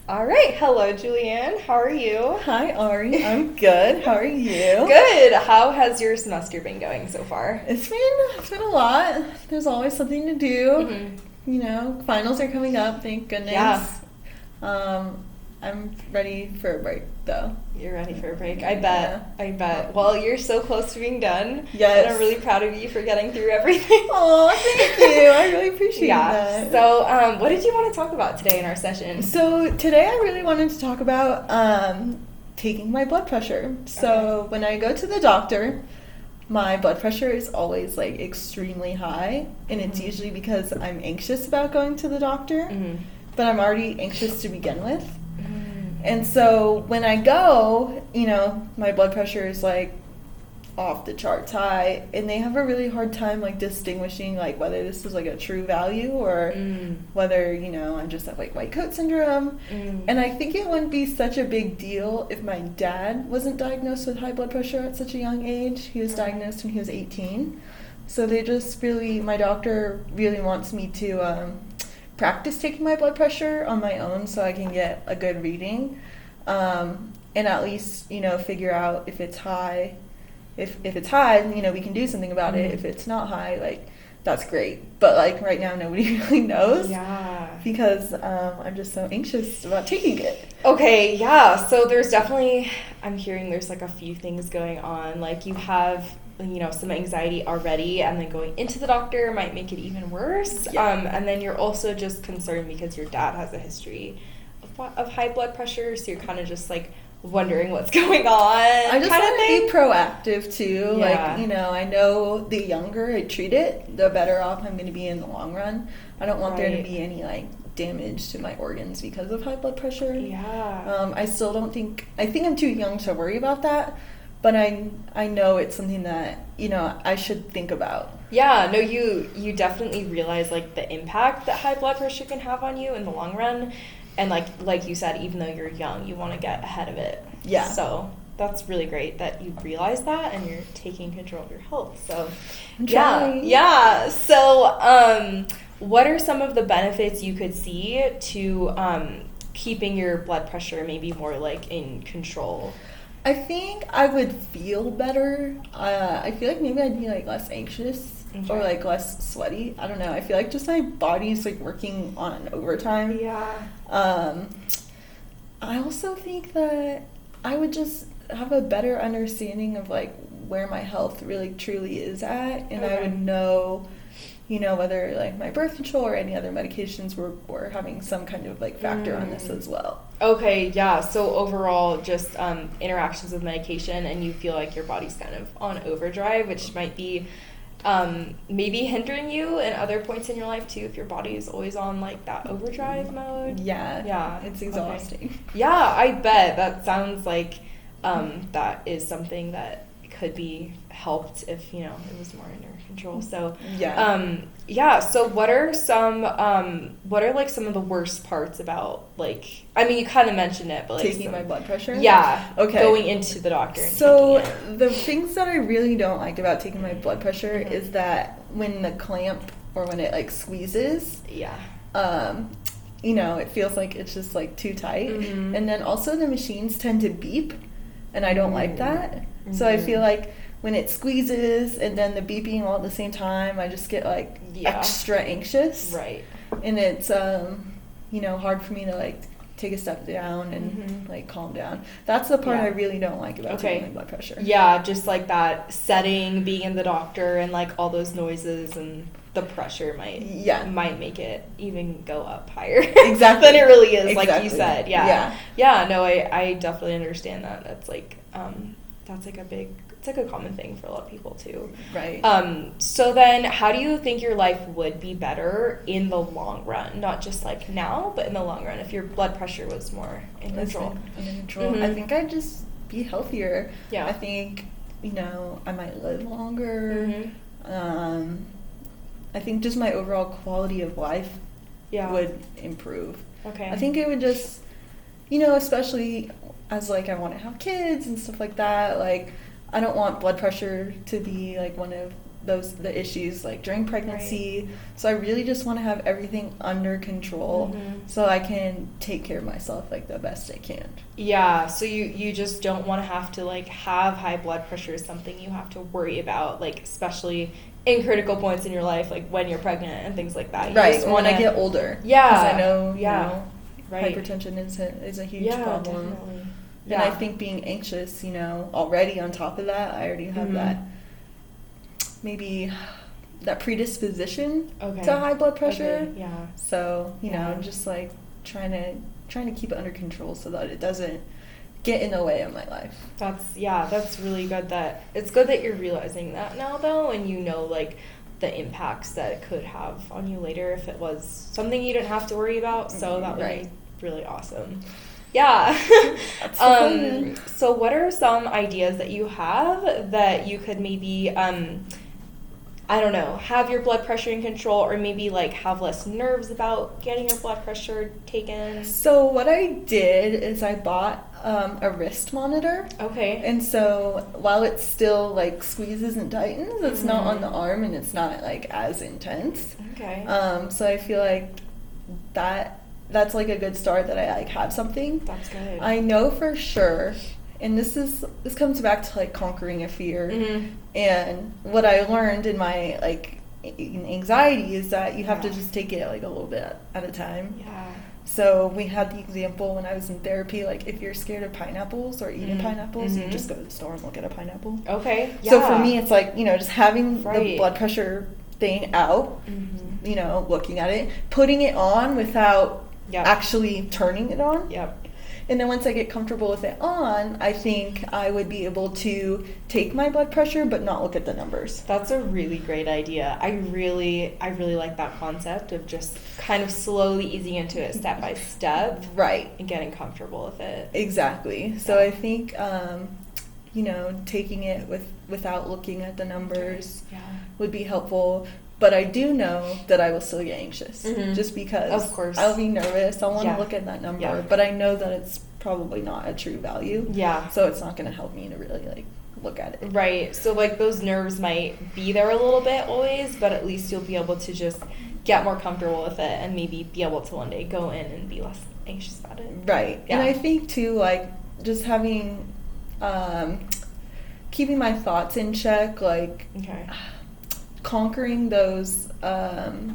All right. Hello, Julianne. How are you? Hi, Ari. I'm good. How are you? Good. How has your semester been going so far? It's been a lot. There's always something to do. hmm Finals are coming up, thank Yeah, goodness. Um, I'm ready for a break though. you're ready for a break. I Yeah. bet. I bet. Well, you're so close to being done, and I'm Yes. really proud of you for getting through everything. Oh, thank you. I really appreciate Yeah. that. So, what did you want to talk about today in our session? So today I really wanted to talk about taking my blood pressure. So Okay. when I go to the doctor, my blood pressure is always like extremely high, and it's Mhm. usually because I'm anxious about going to the doctor, Mm-hmm. but I'm already anxious to begin with. Mm-hmm. And so when I go, my blood pressure is like off the charts high, and they have a really hard time like distinguishing like whether this is like a true value or whether, I'm just have like white coat syndrome. And I think it wouldn't be such a big deal if my dad wasn't diagnosed with high blood pressure at such a young age. He was diagnosed when he was 18. So my doctor really wants me to practice taking my blood pressure on my own so I can get a good reading, and at least, figure out if it's high. If it's high, we can do something about it. If it's not high, like, that's great. But, like, right now, nobody really knows. Yeah. Because I'm just so anxious about taking it. Okay, yeah. So there's definitely, I'm hearing there's like a few things going on. Like you have, some anxiety already, and then going into the doctor might make it even worse. Yeah. And then you're also just concerned because your dad has a history of high blood pressure, so you're kind of just like wondering what's going on. I just kind of want to thing. be proactive, too. Yeah. Like, I know the younger I treat it, the better off I'm going to be in the long run. I don't want there to Right. be any, like, damage to my organs because of high blood pressure. Yeah. I still don't I think I'm too young to worry about that, but I know it's something that, I should think about. Yeah, no, you definitely realize like the impact that high blood pressure can have on you in the long run, and like you said, even though you're young, you want to get ahead of it. Yeah. So that's really great that you realize that and you're taking control of your health. So I'm yeah, trying. yeah. So what are some of the benefits you could see to keeping your blood pressure maybe more like in control? I think I would feel better. I feel like maybe I'd be like less anxious or Okay. like less sweaty. I don't know. I feel like just my body's like working on overtime. Yeah. I also think that I would just have a better understanding of like where my health really truly is at, and I Okay. would know, whether like my birth control or any other medications were having some kind of like factor on this as well. Okay, yeah. So overall, just interactions with medication, and you feel like your body's kind of on overdrive, which might be maybe hindering you in other points in your life too, if your body is always on like that overdrive mode. Yeah. Yeah. It's Okay. exhausting. Yeah, I bet that sounds like that is something that could be helped if it was more under control. So Yeah. so what are like some of the worst parts about, like, I mean, you kind of mentioned it, but like Taking my blood pressure? yeah, Okay. going into the doctor and So taking it. the things that I really don't like about taking my blood pressure Mhm. is that when the clamp or when it like squeezes, Yeah. it feels like it's just like too tight. Mhm. And then also the machines tend to beep, and I don't like that. So I feel like when it squeezes and then the beeping all at the same time, I just get like Yeah. extra anxious. Right. And it's hard for me to like take a step down and Mhm. like calm down. That's the part Yeah. I really don't like about Okay. taking my blood pressure. Yeah, just like that setting, being in the doctor, and like all those noises and the pressure might make it even go up higher. Exactly. than it really is, like you Exactly. said. Yeah. Yeah. Yeah, no, I definitely understand that. That's like it's like a common thing for a lot of people too. Right. So then how do you think your life would be better in the long run? Not just like now, but in the long run, if your blood pressure was more in control. Under control. Mhm. I think I'd just be healthier. Yeah. I think, I might live longer. Mhm. I think just my overall quality of life Yeah. would improve. Okay. I think it would just, especially as like I want to have kids and stuff like that. Like, I don't want blood pressure to be like one of the issues like during pregnancy. So I really just want to have everything under control so I can take care of myself like the best I can. Yeah, so you just don't want to have to like have high blood pressure is something you have to worry about, like especially in critical points in your life, like when you're pregnant and things like that. Or when I get older. Yeah. Because I know, you know, hypertension is a huge problem. Definitely. And I think being anxious, you know, already on top of that, I already have that, maybe that predisposition to high blood pressure. Okay. Yeah. So, you know, just like trying to keep it under control so that it doesn't get in the way of my life. That's really good. It's good that you're realizing that now though, and you know like the impacts that it could have on you later if it was something you didn't have to worry about. So that would be really awesome. Yeah. So what are some ideas that you have that you could maybe, I don't know, have your blood pressure in control, or maybe like have less nerves about getting your blood pressure taken? So what I did is I bought a wrist monitor. Okay. And so while it still like squeezes and tightens, it's not on the arm and it's not like as intense. Okay. So I feel like that's like a good start that I like have something. That's good. I know for sure, and this comes back to like conquering a fear. And what I learned in my like anxiety is that you have to just take it like a little bit at a time. Yeah. So we had the example when I was in therapy, like if you're scared of pineapples or eating pineapples, you just go to the store and look at a pineapple. Okay. Yeah. So for me, it's like, you know, just having the blood pressure thing out, you know, looking at it, putting it on without actually turning it on. Yep. And then once I get comfortable with it on, I think I would be able to take my blood pressure but not look at the numbers. That's a really great idea. I really like that concept of just kind of slowly easing into it step by step. Right. And getting comfortable with it. Exactly. So I think, you know, taking it without looking at the numbers would be helpful. But I do know that I will still get anxious just because of course. I'll be nervous. I'll want to look at that number, but I know that it's probably not a true value. Yeah. So it's not going to help me to really like look at it. Right. So like those nerves might be there a little bit always, but at least you'll be able to just get more comfortable with it and maybe be able to one day go in and be less anxious about it. Right. Yeah. And I think too, like just having, keeping my thoughts in check, like conquering those thoughts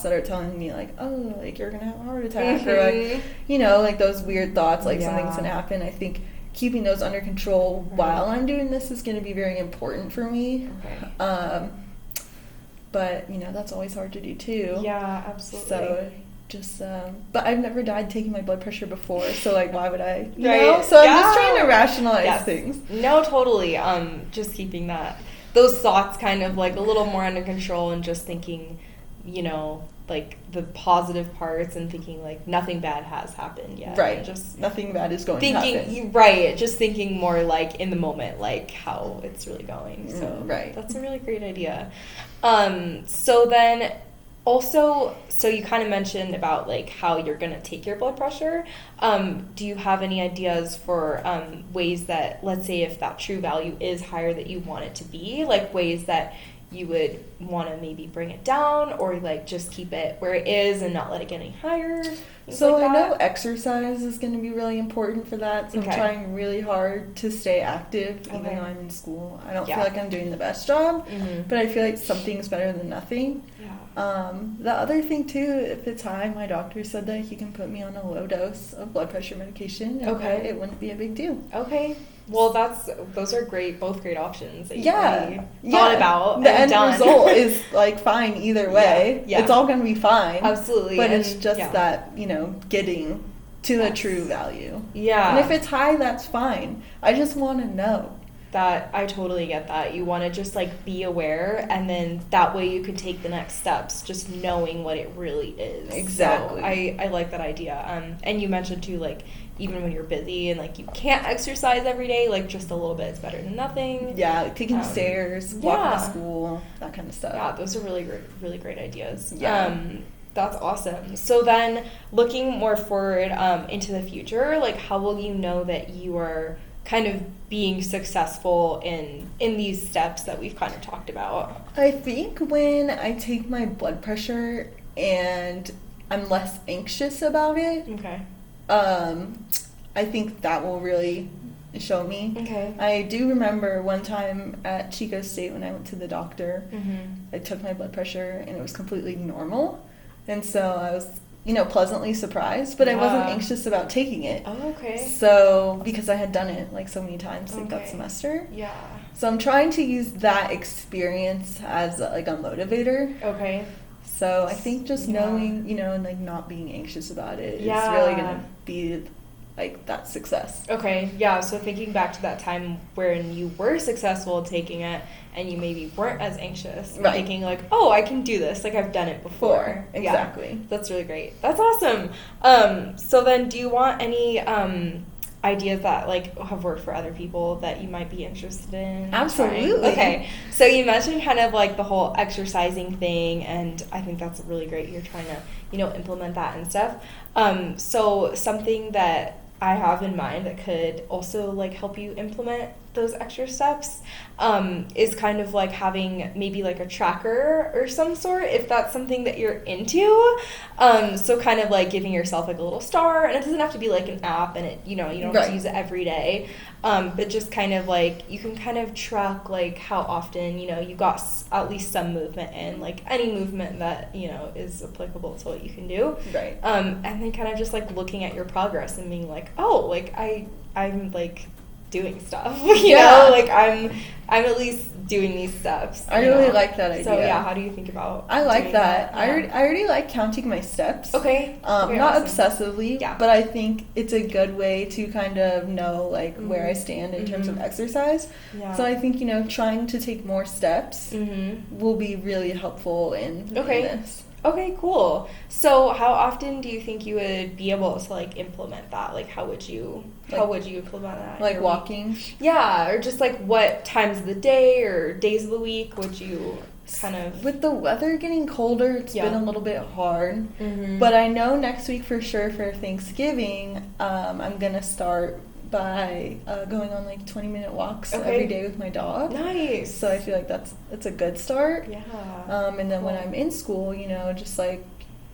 that are telling me like, oh, like you're gonna have a heart attack or like, you know, like those weird thoughts like something's gonna happen. I think keeping those under control while I'm doing this is going to be very important for me. But you know, that's always hard to do too. Yeah, absolutely. So just but I've never died taking my blood pressure before, so like why would I, you know? So I'm just trying to rationalize things. No, totally. Just keeping those thoughts kind of like a little more under control and just thinking, you know, like the positive parts and thinking like nothing bad has happened yet. Right. Just nothing bad is going to happen. Right. Just thinking more like in the moment, like how it's really going. So that's a really great idea. So then also, so you kind of mentioned about like how you're going to take your blood pressure. Do you have any ideas for ways that, let's say if that true value is higher that you want it to be, like ways that you would want to maybe bring it down or like just keep it where it is and not let it get any higher? So like I know exercise is going to be really important for that. So I'm trying really hard to stay active even though I'm in school. I don't feel like I'm doing the best job, but I feel like something's better than nothing. The other thing too, if it's high, my doctor said that he can put me on a low dose of blood pressure medication. It wouldn't be a big deal. Well, those are both great options that you've already thought about. The end result is like fine either way. It's all going to be fine. Absolutely. But it's just that, you know, getting to a true value. Yeah. And if it's high, that's fine. I just want to know. That I totally get that. You want to just like be aware, and then that way you can take the next steps, just knowing what it really is. Exactly. So I like that idea. And you mentioned too, like even when you're busy and like you can't exercise every day, like just a little bit is better than nothing. Yeah, like taking stairs, walking to school, that kind of stuff. Yeah, those are really great ideas. Yeah. That's awesome. So then looking more forward into the future, like how will you know that you are kind of being successful in these steps that we've kind of talked about? I think when I take my blood pressure and I'm less anxious about it, Okay. I think that will really show me. Okay. I do remember one time at Chico State when I went to the doctor, I took my blood pressure and it was completely normal. And so I was, pleasantly surprised, but I wasn't anxious about taking it. Oh, okay. So, because I had done it like so many times like that semester. Yeah. So I'm trying to use that experience as like a motivator. Okay. So I think just knowing, and like not being anxious about it is Yeah. really going to be like that success. Okay, yeah, so thinking back to that time when you were successful taking it and you maybe weren't as anxious, Right. thinking like, oh, I can do this, like I've done it before. Exactly. Yeah, that's really great. That's awesome. So then do you want any ideas that like have worked for other people that you might be interested in? Absolutely. Trying? Okay, so you mentioned kind of like the whole exercising thing, and I think that's really great. You're trying to, implement that and stuff. So something that I have in mind that could also like help you implement those extra steps is kind of like having maybe like a tracker or some sort, if that's something that you're into. So kind of like giving yourself like a little star, and it doesn't have to be like an app, and it you don't have to use it every day, but just kind of like you can kind of track like how often you got at least some movement in, like any movement that is applicable to what you can do, Right. And then kind of just like looking at your progress and being like, oh, like I'm like doing stuff, you know, like I'm at least doing these steps. I really like that idea. So yeah, how do you think about? I like doing that. Yeah. I already like counting my steps. Okay. Not Awesome. obsessively, Yeah. but I think it's a good way to kind of know like where I stand in terms of exercise. Yeah. So I think trying to take more steps will be really helpful in this. Okay, cool. So how often do you think you would be able to like implement that? Like how would you implement that? Like walking? Yeah, or just like what times of the day or days of the week would you kind of... With the weather getting colder, it's been a little bit hard. But I know next week for sure for Thanksgiving, I'm going to start by going on like 20-minute walks every day with my dog. Nice. So I feel like it's a good start. Yeah. And then when I'm in school, just like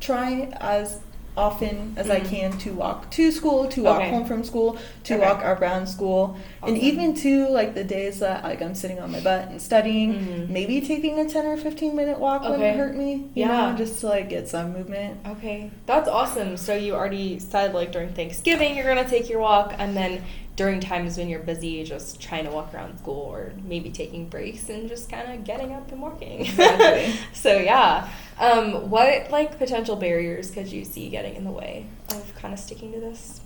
try as often as I can to walk to school, to walk home from school, to walk around school, and even to like the days that like I'm sitting on my butt and studying, maybe taking a 10 or 15-minute walk wouldn't hurt me, you know, just to like get some movement. Okay, that's awesome. So you already said like during Thanksgiving you're gonna take your walk, and then during times when you're busy just trying to walk around school or maybe taking breaks and just kind of getting up and walking. Exactly. So yeah. What like potential barriers could you see getting in the way of kind of sticking to this?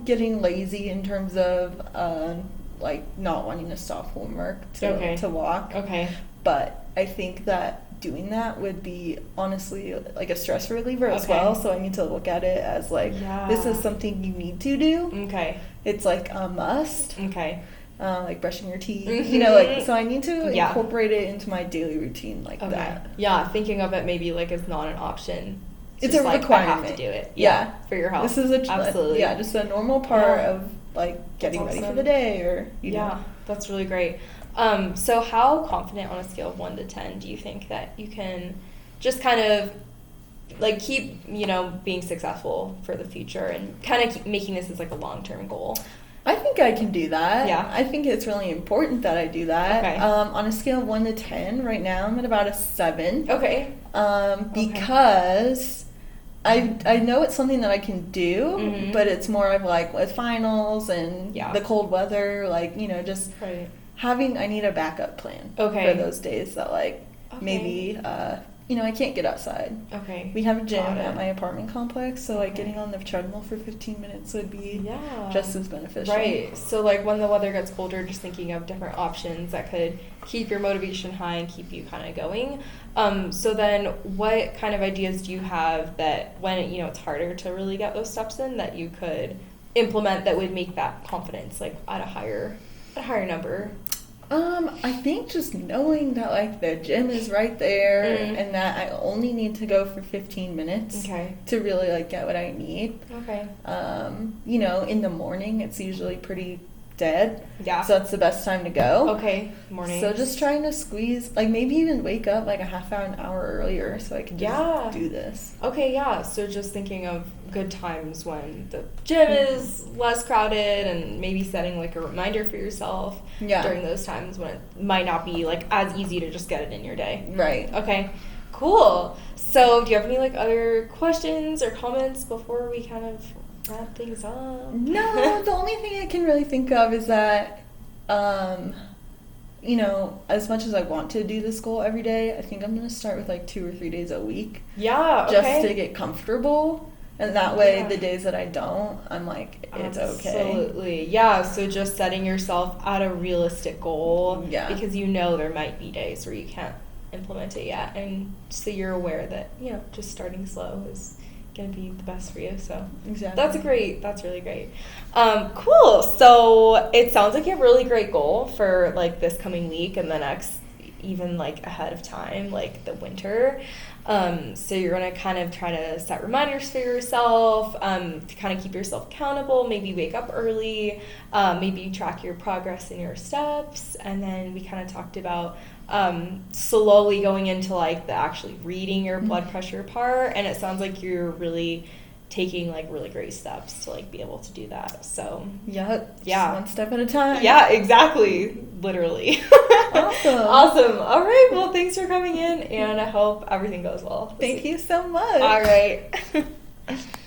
Getting lazy in terms of like not wanting to stop homework to walk. Okay. But I think that doing that would be honestly like a stress reliever as well. So I need to look at it as like this is something you need to do. Okay. It's like a must. Okay. Like brushing your teeth, like so I need to incorporate it into my daily routine like that. Yeah, thinking of it maybe like as not an option. It's a like, requirement. I have to do it. Yeah, for your health. This is absolutely just a normal part of like getting ready for the day or you know. That's really great. So how confident on a scale of 1 to 10 do you think that you can just kind of like keep being successful for the future and kind of keep making this as like a long-term goal? I think I can do that. Yeah. I think it's really important that I do that. Okay. On a scale of 1 to 10, right now I'm at about a 7. Okay. Because I know it's something that I can do, but it's more of like with finals and the cold weather, like, just I need a backup plan for those days that like maybe I can't get outside. Okay. We have a gym at my apartment complex, so like getting on the treadmill for 15 minutes would be just as beneficial. Right. So like when the weather gets colder, just thinking of different options that could keep your motivation high and keep you kind of going. So then what kind of ideas do you have that when it's harder to really get those steps in that you could implement that would make that confidence like at a higher number? I think just knowing that like the gym is right there and that I only need to go for 15 minutes to really like get what I need. Okay. In the morning it's usually pretty dead. Yeah. So that's the best time to go. Okay, morning. So just trying to squeeze, like maybe even wake up like a half hour, an hour earlier so I can just do this. Okay, yeah. So just thinking of good times when the gym is less crowded and maybe setting like a reminder for yourself during those times when it might not be like as easy to just get it in your day. Right. Okay, cool. So do you have any like other questions or comments before we kind of wrap things up? No, the only thing I can really think of is that, you know, as much as I want to do this goal every day, I think I'm going to start with like 2 or 3 days a week. Yeah, okay. Just to get comfortable. And that way, the days that I don't, I'm like, it's okay. Absolutely. Yeah, so just setting yourself at a realistic goal. Yeah. Because you know there might be days where you can't implement it yet. And so you're aware that, you know, just starting slow is going to be the best for you. So exactly. That's really great. Cool. So it sounds like you have a really great goal for like this coming week and the next, even like ahead of time, like the winter. So you're going to kind of try to set reminders for yourself, to kind of keep yourself accountable, maybe wake up early, maybe track your progress and your steps. And then we kind of talked about slowly going into like the actually reading your blood pressure part. And it sounds like you're really taking like really great steps to like be able to do that. So yeah, one step at a time. Yeah, exactly. Literally. Awesome. All right. Well, thanks for coming in, and I hope everything goes well. Thank you so much. All right.